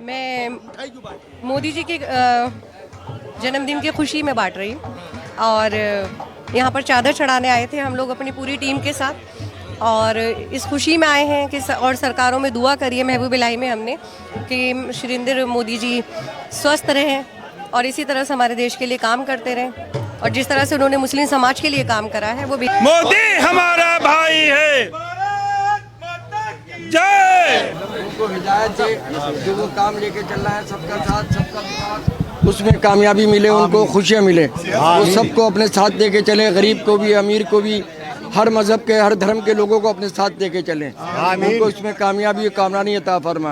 मैं मोदी जी के जन्मदिन की खुशी में बांट रही हूँ और यहाँ पर चादर चढ़ाने आए थे हम लोग अपनी पूरी टीम के साथ और इस खुशी में आए हैं कि और सरकारों में दुआ करी है महबूब इलाही में हमने कि श्रीनरेंद्र मोदी जी स्वस्थ रहें और इसी तरह से हमारे देश के लिए काम करते रहें और जिस तरह से उन्होंने मुस्लिम समाज के लिए काम करा है वो भी। मोदी हमारा भाई है, जय। उनको हिदायत दे, जो वो काम लेके चल रहा है सबका साथ सबका विकास, उसमें कामयाबी मिले, उनको खुशियाँ मिले, वो सबको अपने साथ लेके चले, गरीब को भी अमीर को भी, हर मजहब के हर धर्म के लोगों को अपने साथ लेके चलें, उनको इसमें कामयाबी कामरानी अता फरमा।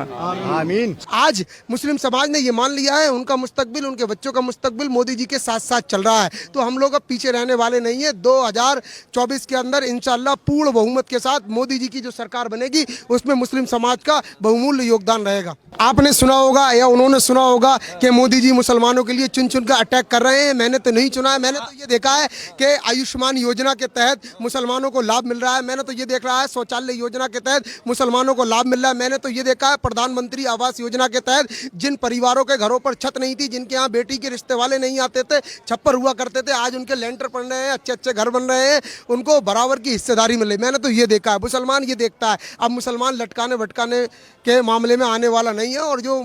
आमीन। आज मुस्लिम समाज ने ये मान लिया है उनका मुस्तकबिल, उनके बच्चों का मुस्तकबिल मोदी जी के साथ साथ चल रहा है, तो हम लोग अब पीछे रहने वाले नहीं है। 2024 के अंदर इंशाल्लाह पूर्ण बहुमत के साथ मोदी जी की जो सरकार बनेगी उसमें मुस्लिम समाज का बहुमूल्य योगदान रहेगा। आपने सुना होगा या उन्होंने सुना होगा कि मोदी जी मुसलमानों के लिए चुन चुन कर अटैक कर रहे हैं। मैंने तो नहीं सुना है, मैंने तो ये देखा है कि आयुष्मान योजना के तहत मुसलमानों को लाभ मिल रहा है, मैंने तो ये देख रहा है शौचालय योजना के तहत मुसलमानों को लाभ मिल रहा है, मैंने तो ये देखा है प्रधानमंत्री आवास योजना के तहत जिन परिवारों के घरों पर छत नहीं थी, जिनके यहाँ बेटी के रिश्ते वाले नहीं आते थे, छप्पर हुआ करते थे, आज उनके लेंटर पड़ रहे हैं, अच्छे अच्छे घर बन रहे हैं, उनको बराबर की हिस्सेदारी मिले। मैंने तो ये देखा है, मुसलमान ये देखता है। अब मुसलमान लटकाने भटकाने के मामले में आने वाला नहीं है। और जो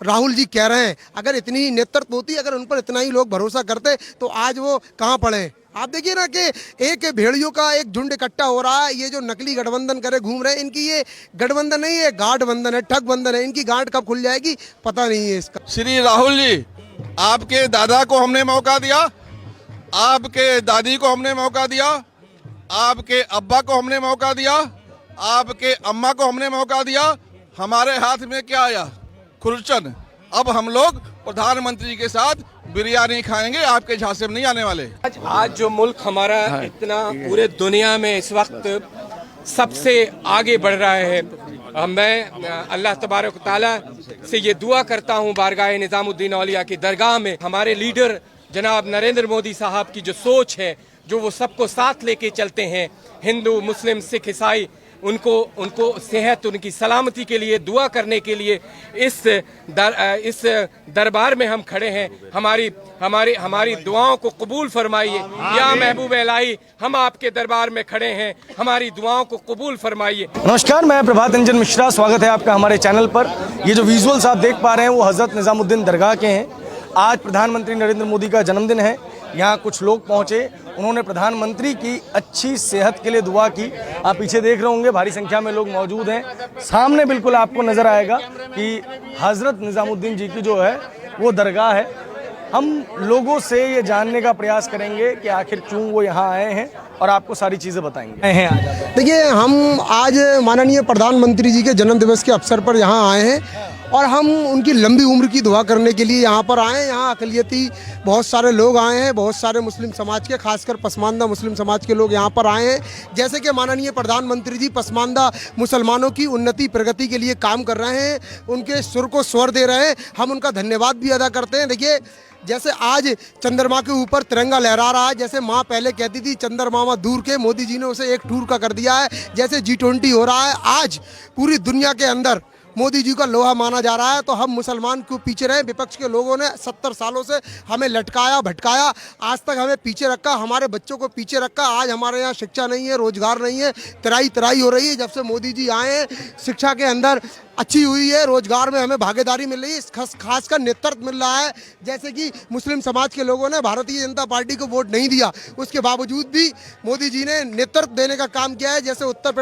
राहुल जी कह रहे हैं, अगर इतनी ही नेतृत्व होती, अगर उन पर इतना ही लोग भरोसा करते तो आज वो कहाँ पड़े। आप देखिए ना कि एक भेड़ियों का एक झुंड इकट्ठा हो रहा है, ये जो नकली गठबंधन करे घूम रहे हैं, इनकी ये गठबंधन नहीं है, गांठ बंधन है, ठग बंधन है, इनकी गांठ कब खुल जाएगी पता नहीं है इसका। श्री राहुल जी, आपके दादा को हमने मौका दिया, आपके दादी को हमने मौका दिया, आपके अब्बा को हमने मौका दिया, आपके अम्मा को हमने मौका दिया, हमारे हाथ में क्या आया? खुरचन। अब हम लोग प्रधानमंत्री के साथ बिरयानी खाएंगे, आपके झांसे में नहीं आने वाले। आज जो मुल्क हमारा इतना पूरे दुनिया में इस वक्त सबसे आगे बढ़ रहा है, मैं अल्लाह तबारक ताला से ये दुआ करता हूँ बारगाह निज़ामुद्दीन औलिया की दरगाह में हमारे लीडर जनाब नरेंद्र मोदी साहब की जो सोच है, जो वो सबको साथ लेके चलते हैं, हिंदू मुस्लिम सिख ईसाई, उनको सेहत, उनकी सलामती के लिए दुआ करने के लिए इस दरबार में हम खड़े हैं। हमारी दुआओं को कबूल फरमाइए या महबूब इलाही, हम आपके दरबार में खड़े हैं, हमारी दुआओं को कबूल फरमाइए। नमस्कार, मैं प्रभात रंजन मिश्रा, स्वागत है आपका हमारे चैनल पर। ये जो विजुअल्स आप देख पा रहे हैं वो हज़रत निज़ामुद्दीन दरगाह के हैं। आज प्रधानमंत्री नरेंद्र मोदी का जन्मदिन है। यहाँ कुछ लोग पहुँचे, उन्होंने प्रधानमंत्री की अच्छी सेहत के लिए दुआ की। आप पीछे देख रहे होंगे भारी संख्या में लोग मौजूद हैं। सामने बिल्कुल आपको नज़र आएगा कि हज़रत निज़ामुद्दीन जी की जो है वो दरगाह है। हम लोगों से ये जानने का प्रयास करेंगे कि आखिर क्यों वो यहाँ आए हैं और आपको सारी चीज़ें बताएंगे। देखिए, हम आज माननीय प्रधानमंत्री जी के जन्म दिवस के अवसर पर यहाँ आए हैं और हम उनकी लंबी उम्र की दुआ करने के लिए यहाँ पर आए हैं। यहाँ अक़लियती बहुत सारे लोग आए हैं, बहुत सारे मुस्लिम समाज के, खासकर पसमानदा मुस्लिम समाज के लोग यहाँ पर आए हैं। जैसे कि माननीय प्रधानमंत्री जी पसमानदा मुसलमानों की उन्नति प्रगति के लिए काम कर रहे हैं, उनके सुर को स्वर दे रहे हैं, हम उनका धन्यवाद भी अदा करते हैं। देखिए, जैसे आज चंद्रमा के ऊपर तिरंगा लहरा रहा है, जैसे माँ पहले कहती थी चंद्रमा दूर के, मोदी जी ने उसे एक टूर का कर दिया है। जैसे G20 हो रहा है, आज पूरी दुनिया के अंदर मोदी जी का लोहा माना जा रहा है, तो हम मुसलमान क्यों पीछे रहे। विपक्ष के लोगों ने 70 सालों से हमें लटकाया भटकाया, आज तक हमें पीछे रखा, हमारे बच्चों को पीछे रखा। आज हमारे यहाँ शिक्षा नहीं है, रोजगार नहीं है, तराई हो रही है। जब से मोदी जी आए हैं, शिक्षा के अंदर अच्छी हुई है, रोजगार में हमें भागीदारी मिल रही है, खासकर नेतृत्व मिल रहा है। जैसे कि मुस्लिम समाज के लोगों ने भारतीय जनता पार्टी को वोट नहीं दिया, उसके बावजूद भी मोदी जी ने नेतृत्व देने का काम किया है। जैसे उत्तर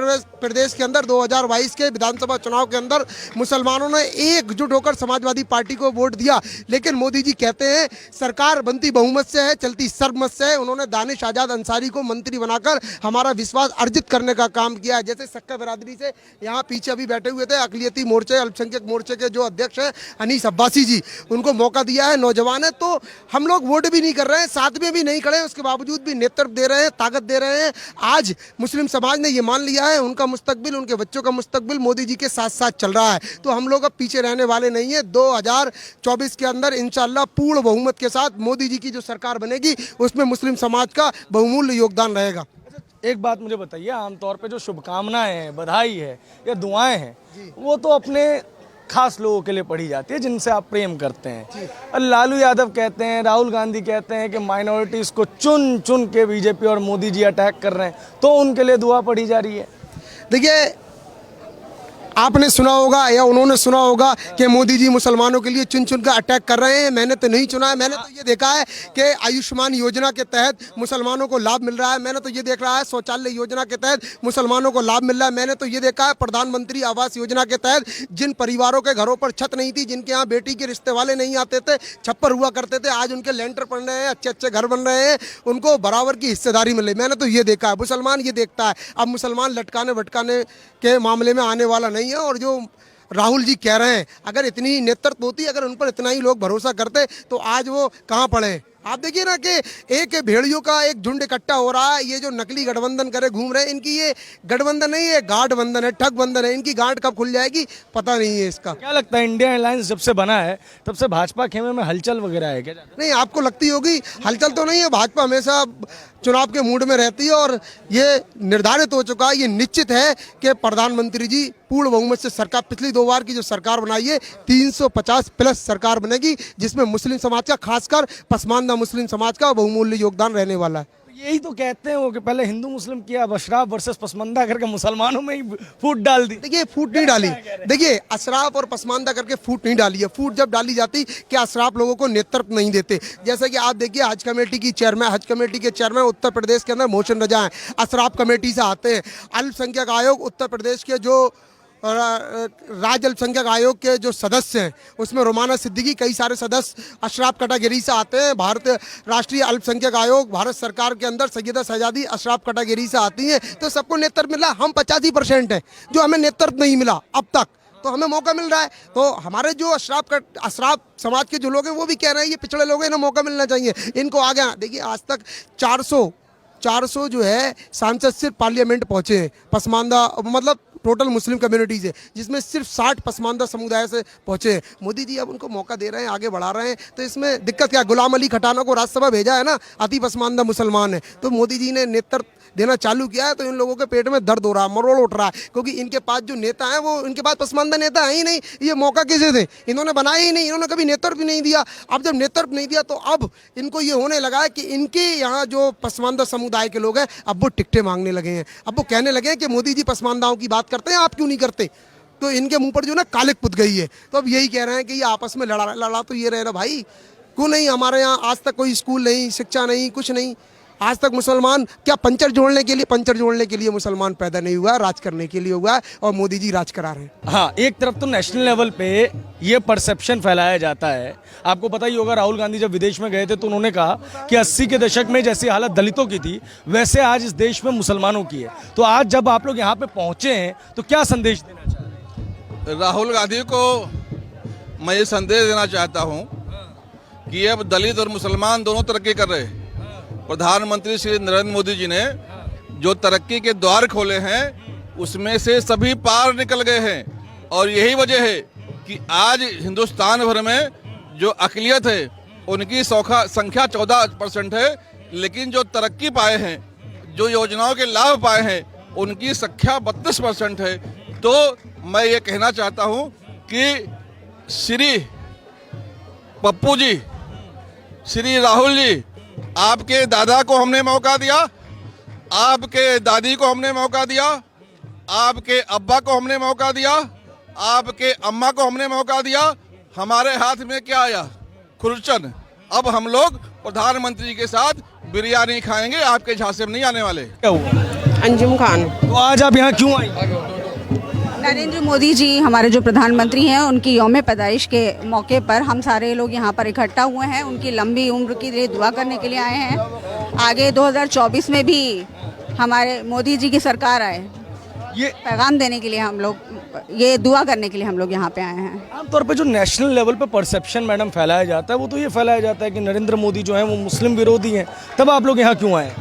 प्रदेश के अंदर 2022 के विधानसभा चुनाव के अंदर मुसलमानों ने एकजुट होकर समाजवादी पार्टी को वोट दिया, लेकिन मोदी जी कहते हैं सरकार बनती बहुमत से है, चलती सर्वमत से है। उन्होंने दानिश आज़ाद अंसारी को मंत्री बनाकर हमारा विश्वास अर्जित करने का काम किया है। जैसे सक्का बिरादरी से यहाँ पीछे अभी बैठे हुए थे अक़लियती मोर्चे, अल्पसंख्यक मोर्चे के जो अध्यक्ष हैं अनीस अब्बासी जी, उनको मौका दिया है, नौजवान है, तो हम लोग वोट भी नहीं कर रहे हैं, साथ में भी नहीं खड़े हैं, उसके बावजूद भी नेतृत्व दे रहे हैं, ताकत दे रहे हैं। आज मुस्लिम समाज ने ये मान लिया है उनका मुस्तकबिल, उनके बच्चों का मुस्तकबिल मोदी जी के साथ साथ चल रहा है, तो हम लोग अब पीछे रहने वाले नहीं है। 2024 के अंदर इंशाल्लाह पूर्ण बहुमत के साथ मोदी जी की जो सरकार बनेगी उसमें मुस्लिम समाज का बहुमूल्य योगदान रहेगा। एक बात मुझे बताइए, आमतौर पे जो शुभकामनाएं हैं, बधाई है या दुआएं हैं, वो तो अपने खास लोगों के लिए पढ़ी जाती है जिनसे आप प्रेम करते हैं। और लालू यादव कहते हैं, राहुल गांधी कहते हैं कि माइनॉरिटीज़ को चुन चुन के बीजेपी और मोदी जी अटैक कर रहे हैं, तो उनके लिए दुआ पढ़ी जा रही है। देखिए, आपने सुना होगा या उन्होंने सुना होगा कि मोदी जी मुसलमानों के लिए चुन चुन कर अटैक कर रहे हैं। मैंने तो नहीं सुना है। मैंने तो ये देखा है कि आयुष्मान योजना के तहत मुसलमानों को लाभ मिल रहा है। मैंने तो ये देख रहा है शौचालय योजना के तहत मुसलमानों को लाभ मिल रहा है। मैंने तो ये देखा है प्रधानमंत्री आवास योजना के तहत जिन परिवारों के घरों पर छत नहीं थी, जिनके यहाँ बेटी के रिश्ते वाले नहीं आते थे, छप्पर हुआ करते थे, आज उनके लेंटर पड़ रहे हैं, अच्छे अच्छे घर बन रहे हैं, उनको बराबर की हिस्सेदारी मिल रही। मैंने तो ये देखा है। मुसलमान ये देखता है। अब मुसलमान लटकाने भटकाने के मामले में आने वाला नहीं है। और जो राहुल जी कह रहे हैं, अगर इतनी नेतृत्व होती, अगर उन पर इतना ही लोग भरोसा करते तो आज वो कहाँ पड़े। आप देखिए ना कि एक भेड़ियों का एक झुंड इकट्ठा हो रहा है। ये जो नकली गठबंधन करे घूम रहे हैं, इनकी ये गठबंधन नहीं है, गाठबंधन है, ठग बंधन है। इनकी गांठ कब खुल जाएगी पता नहीं है इसका। क्या लगता है, इंडिया अलायंस जब से बना है तब से भाजपा खेमे में हलचल वगैरह है क्या? नहीं, आपको लगती होगी हलचल तो नहीं है। भाजपा हमेशा चुनाव के मूड में रहती है और ये निर्धारित हो चुका है, ये निश्चित है कि प्रधानमंत्री जी पूर्ण बहुमत से सरकार, पिछली 2 बार की जो सरकार बनाई है 350 प्लस सरकार बनेगी, जिसमें मुस्लिम समाज का, खासकर पसमानदा मुस्लिम समाज का बहुमूल्य योगदान रहने वाला है। यही तो कहते हैं वो कि पहले हिंदू मुस्लिम किया, अब अशराफ वर्सेस पसमानदा करके मुसलमानों में ही फूट डाल दी। देखिए, फूट नहीं डाली। देखिए, अशराफ और पसमानदा करके फूट नहीं डाली है। फूट जब डाली जाती कि अशराफ लोगों को नेतृत्व नहीं देते। जैसे कि आप देखिए, हज कमेटी की चेयरमैन, हज कमेटी के चेयरमैन उत्तर प्रदेश के अंदर मोहसिन रजा हैं, अशराफ कमेटी से आते हैं। अल्पसंख्यक आयोग उत्तर प्रदेश के जो राज्य अल्पसंख्यक आयोग के जो सदस्य हैं, उसमें रोमाना सिद्दीकी, कई सारे सदस्य अशराफ कैटेगरी से आते हैं। भारतीय राष्ट्रीय अल्पसंख्यक आयोग भारत सरकार के अंदर सैयदा शहजादी अशराफ कैटेगरी से आती हैं। तो सबको नेतृत्व मिला। हम 85% हैं जो हमें नेतृत्व नहीं मिला अब तक, तो हमें मौका मिल रहा है। तो हमारे जो अशराफ समाज के जो लोग हैं वो भी कह रहे हैं ये पिछड़े लोग हैं, इन्हें मौका मिलना चाहिए, इनको आगे। देखिए, आज तक 400 जो है सांसद सिर्फ पार्लियामेंट पहुंचे हैं पसमानदा, मतलब टोटल मुस्लिम कम्युनिटी से, जिसमें सिर्फ 60 पसमानदा समुदाय से पहुंचे हैं। मोदी जी अब उनको मौका दे रहे हैं, आगे बढ़ा रहे हैं, तो इसमें दिक्कत क्या? गुलाम अली खटाना को राज्यसभा भेजा है ना, अति पसमानदा मुसलमान है, तो मोदी जी ने नेतृत्व देना चालू किया है। तो इन लोगों के पेट में दर्द हो रहा है, मरोड़ उठ रहा है, क्योंकि इनके पास जो नेता हैं वो, इनके पास पसमानदा नेता है ही नहीं। ये मौका किसे दें? इन्होंने बनाया ही नहीं, इन्होंने कभी नेतृत्व भी नहीं दिया। अब जब नेतृत्व नहीं दिया तो अब इनको ये होने लगा है कि इनके यहाँ जो पसमानदा समुदाय के लोग हैं अब वो टिकटें मांगने लगे हैं। अब वो कहने लगे हैं कि मोदी जी पसमानदाओं की बात करते हैं, आप क्यों नहीं करते? तो इनके मुंह पर जो ना कालिक पुत गई है। तो अब यही कह रहे हैं कि ये आपस में लड़ा तो ये रहे ना भाई, क्यों नहीं? हमारे यहाँ आज तक कोई स्कूल नहीं, शिक्षा नहीं, कुछ नहीं। आज तक मुसलमान क्या पंचर जोड़ने के लिए मुसलमान पैदा नहीं हुआ, राज करने के लिए हुआ है, और मोदी जी राज करा रहे हैं। हाँ, एक तरफ तो नेशनल लेवल पे ये परसेप्शन फैलाया जाता है। आपको पता ही होगा, राहुल गांधी जब विदेश में गए थे तो उन्होंने कहा कि 80 के दशक में जैसी हालत दलितों की थी वैसे आज इस देश में मुसलमानों की है। तो आज जब आप लोग यहाँ पे पहुंचे हैं तो क्या संदेश देना चाहते हैं? राहुल गांधी को मैं ये संदेश देना चाहता हूँ कि अब दलित और मुसलमान दोनों तरक्की कर रहे हैं। प्रधानमंत्री श्री नरेंद्र मोदी जी ने जो तरक्की के द्वार खोले हैं उसमें से सभी पार निकल गए हैं, और यही वजह है कि आज हिंदुस्तान भर में जो अक़लियत है उनकी संख्या 14% है, लेकिन जो तरक्की पाए हैं, जो योजनाओं के लाभ पाए हैं, उनकी संख्या 32% है। तो मैं ये कहना चाहता हूँ कि श्री पप्पू जी, श्री राहुल जी, आपके दादा को हमने मौका दिया, आपके दादी को हमने मौका दिया, आपके अब्बा को हमने मौका दिया, आपके अम्मा को हमने मौका दिया। हमारे हाथ में क्या आया? खुरचन। अब हम लोग प्रधानमंत्री के साथ बिरयानी खाएंगे, आपके झांसे में नहीं आने वाले। क्या हुआ? अंजुम खान। तो आज आप यहाँ क्यों आई? नरेंद्र मोदी जी हमारे जो प्रधानमंत्री हैं, उनकी यौम पैदाइश के मौके पर हम सारे लोग यहाँ पर इकट्ठा हुए हैं। उनकी लंबी उम्र के लिए दुआ करने के लिए आए हैं। आगे 2024 में भी हमारे मोदी जी की सरकार आए, ये पैगाम देने के लिए हम लोग, ये दुआ करने के लिए हम लोग यहाँ पे आए हैं। आमतौर पे जो नेशनल लेवल पे परसेप्शन मैडम फैलाया जाता है वो तो ये फैलाया जाता है कि नरेंद्र मोदी जो हैं वो मुस्लिम विरोधी हैं। तब आप लोग यहाँ क्यों आए?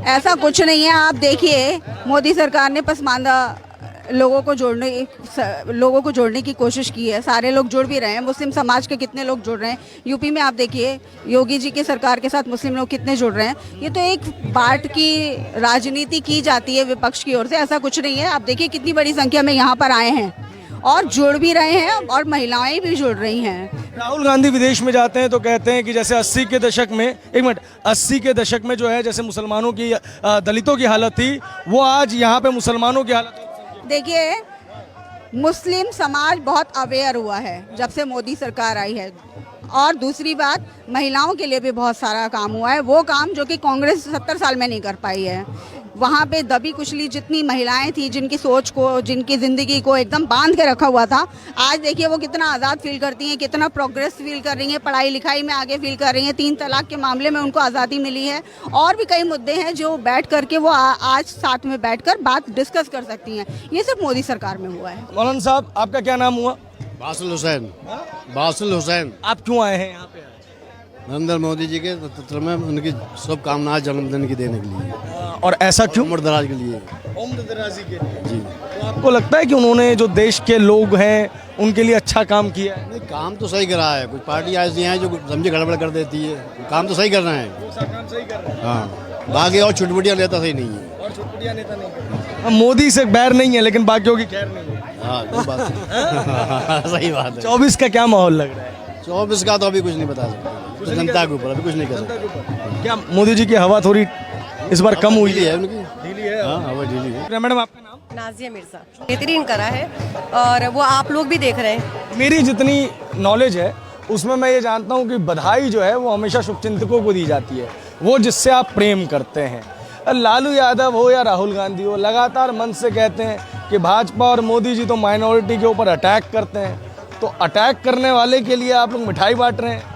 ऐसा कुछ नहीं है। आप देखिए, मोदी सरकार ने पसमानदा लोगों को जोड़ने की कोशिश की है। सारे लोग जुड़ भी रहे हैं। मुस्लिम समाज के कितने लोग जुड़ रहे हैं। यूपी में आप देखिए, योगी जी की सरकार के साथ मुस्लिम लोग कितने जुड़ रहे हैं। ये तो एक बांट की राजनीति की जाती है विपक्ष की ओर से, ऐसा कुछ नहीं है। आप देखिए कितनी बड़ी संख्या में यहाँ पर आए हैं, और जुड़ भी रहे हैं और महिलाएं भी जुड़ रही हैं। राहुल गांधी विदेश में जाते हैं तो कहते हैं कि जैसे 80 के दशक में, एक मिनट, 80 के दशक में जो है जैसे मुसलमानों की दलितों की हालत थी, वो आज यहाँ पे मुसलमानों की हालत। देखिए, मुस्लिम समाज बहुत अवेयर हुआ है जब से मोदी सरकार आई है, और दूसरी बात, महिलाओं के लिए भी बहुत सारा काम हुआ है, वो काम जो कि कांग्रेस 70 साल में नहीं कर पाई है। वहाँ पे दबी कुचली जितनी महिलाएं थी, जिनकी सोच को, जिनकी ज़िंदगी को एकदम बांध के रखा हुआ था, आज देखिए वो कितना आज़ाद फील करती हैं, कितना प्रोग्रेस फील कर रही हैं, पढ़ाई लिखाई में आगे फील कर रही हैं, 3 तलाक के मामले में उनको आज़ादी मिली है, और भी कई मुद्दे हैं जो बैठ करके वो आज साथ में बैठकर बात डिस्कस कर सकती हैं। ये सब मोदी सरकार में हुआ है। मौलाना साहब, आपका क्या नाम हुआ? बासिल हुसैन। बासिल हुसैन। आप क्यों आए हैं यहाँ पे? नरेंद्र मोदी जी के नेतृत्व में उनकी शुभकामनाएं जन्मदिन की देने के लिए। और ऐसा क्यों? उम्र दराज के लिए। उम्र दराजी के लिए जी। तो आपको लगता है कि उन्होंने जो देश के लोग हैं उनके लिए अच्छा काम किया है? नहीं, काम तो सही करा है। कुछ पार्टी ऐसी हैं जो समझे गड़बड़ कर देती है, काम तो सही कर रहे हैं। काम सही कर रहे हैं। हाँ, बाकी और छुटपुटियाँ लेता सही नहीं है। और छुटपुटिया नेता नहीं। मोदी से बैर नहीं है, लेकिन बाकियों की खैर नहीं है। हाँ, ये बात सही बात है। 24 का क्या माहौल लग रहा है? 24 का तो अभी कुछ नहीं बता सकते, जनता के ऊपर अभी कुछ नहीं कर सकते। क्या मोदी जी की हवा थोड़ी इस बार कम हुई ढीली है उनकी? ढीली है। हाँ, हवा ढीली है। मैडम, आपका नाम? नाजिया मिर्ज़ा। बेहतरीन करा है और वो आप लोग भी देख रहे हैं। मेरी जितनी नॉलेज है उसमें मैं ये जानता हूँ कि बधाई जो है वो हमेशा शुभचिंतकों को दी जाती है, वो जिससे आप प्रेम करते हैं। लालू यादव हो या राहुल गांधी हो, लगातार मन से कहते हैं कि भाजपा और मोदी जी तो माइनॉरिटी के ऊपर अटैक करते हैं, तो अटैक करने वाले के लिए आप लोग मिठाई बांट रहे हैं।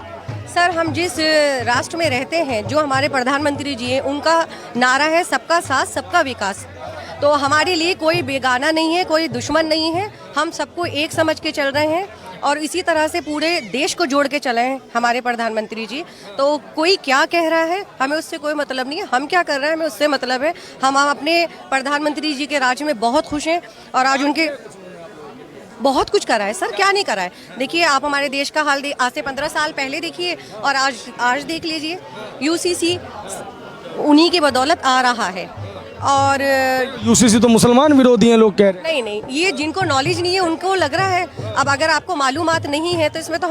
सर, हम जिस राष्ट्र में रहते हैं, जो हमारे प्रधानमंत्री जी हैं, उनका नारा है सबका साथ सबका विकास। तो हमारे लिए कोई बेगाना नहीं है, कोई दुश्मन नहीं है, हम सबको एक समझ के चल रहे हैं और इसी तरह से पूरे देश को जोड़ के चले हैं हमारे प्रधानमंत्री जी। तो कोई क्या कह रहा है हमें उससे कोई मतलब नहीं है, हम क्या कर रहे हैं हमें उससे मतलब है। हम अपने प्रधानमंत्री जी के राज्य में बहुत खुश हैं और आज उनके बहुत कुछ करा है। सर, क्या नहीं करा है? देखिए, आप हमारे देश का हाल आज से 15 साल पहले देखिए और आज देख लीजिए। यूसीसी उन्हीं की बदौलत आ रहा है। और यूसीसी तो मुसलमान विरोधी हैं लोग कह रहे हैं। नहीं, ये जिनको नॉलेज नहीं है उनको लग रहा है। अब अगर आपको मालूमात नहीं है तो इसमें तो